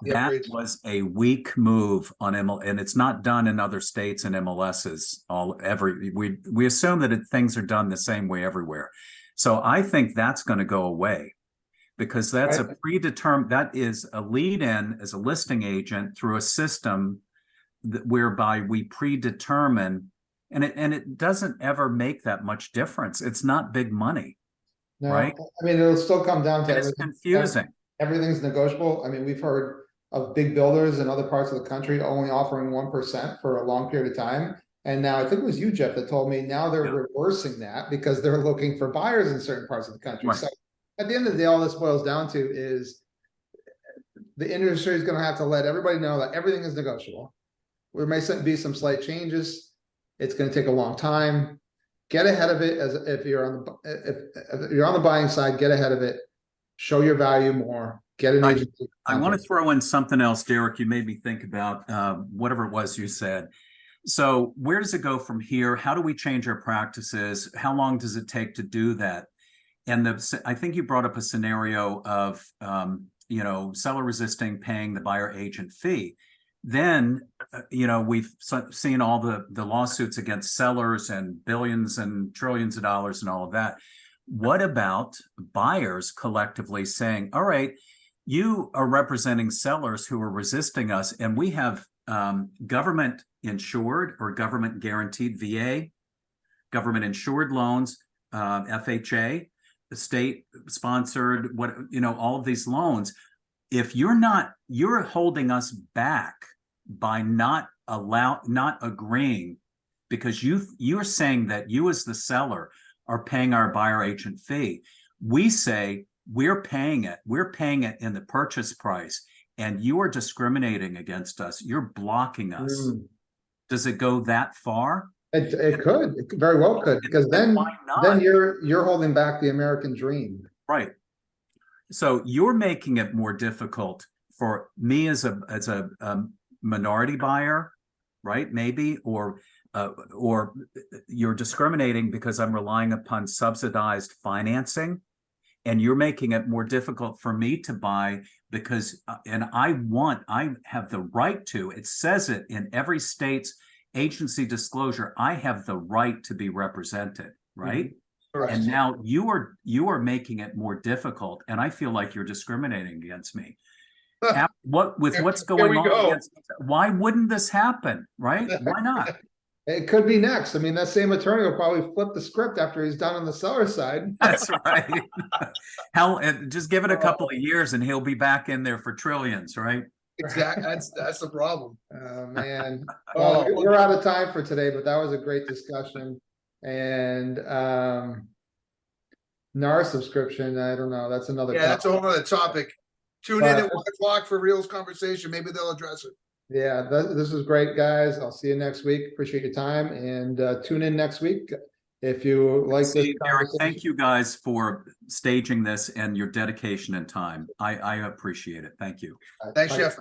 Speaker 6: That was a weak move on MLS, and it's not done in other states and MLSs. We assume that things are done the same way everywhere. So I think that's going to go away because that's a predetermined. That is a lead-in as a listing agent through a system whereby we predetermine, and it doesn't ever make that much difference. It's not big money, right?
Speaker 1: I mean, it'll still come down to
Speaker 6: it's confusing.
Speaker 1: Everything's negotiable. I mean, we've heard of big builders in other parts of the country only offering 1% for a long period of time. And now I think it was you, Jeff, that told me now they're reversing that because they're looking for buyers in certain parts of the country.
Speaker 6: Right.
Speaker 1: So at the end of the day, all this boils down to is the industry is going to have to let everybody know that everything is negotiable. There may be some slight changes. It's going to take a long time. Get ahead of it. As if you're on the buying side, get ahead of it. Show your value more. Get an agency.
Speaker 6: I want to throw in something else, Derek. You made me think about whatever it was you said. So where does it go from here? How do we change our practices? How long does it take to do that? And I think you brought up a scenario of seller resisting paying the buyer agent fee. Then we've seen all the lawsuits against sellers and billions and trillions of dollars and all of that. What about buyers collectively saying, all right, you are representing sellers who are resisting us, and we have government insured or government guaranteed VA, government insured loans, FHA, state sponsored, all of these loans. If you're holding us back by not agreeing, because you're saying that you as the seller are paying our buyer agent fee. We say we're paying it in the purchase price, and you are discriminating against us. You're blocking us. Does it go that far?
Speaker 1: It could. It very well could, because then you're holding back the American dream.
Speaker 6: Right. So you're making it more difficult for me as a minority buyer, right? Maybe, or you're discriminating because I'm relying upon subsidized financing, and you're making it more difficult for me to buy because, and I have the right to, it says it in every state's agency disclosure, I have the right to be represented, right?
Speaker 1: Correct.
Speaker 6: And now you are making it more difficult, and I feel like you're discriminating against me. What's going on? Why wouldn't this happen? Right? Why not?
Speaker 1: It could be next. I mean, that same attorney will probably flip the script after he's done on the seller side.
Speaker 6: That's right. Just give it a couple of years, and he'll be back in there for trillions, right?
Speaker 5: Exactly. That's the problem.
Speaker 1: Oh man. Well, we're out of time for today, but that was a great discussion. And NAR subscription, I don't know. That's another topic.
Speaker 5: That's a whole other topic. Tune in at 1 o'clock for Reels Conversation. Maybe they'll address it.
Speaker 1: Yeah, this is great, guys. I'll see you next week. Appreciate your time, and tune in next week if you like this conversation.
Speaker 6: Thank you guys for staging this and your dedication and time. I appreciate it. Thank you.
Speaker 5: Thanks, Jeff.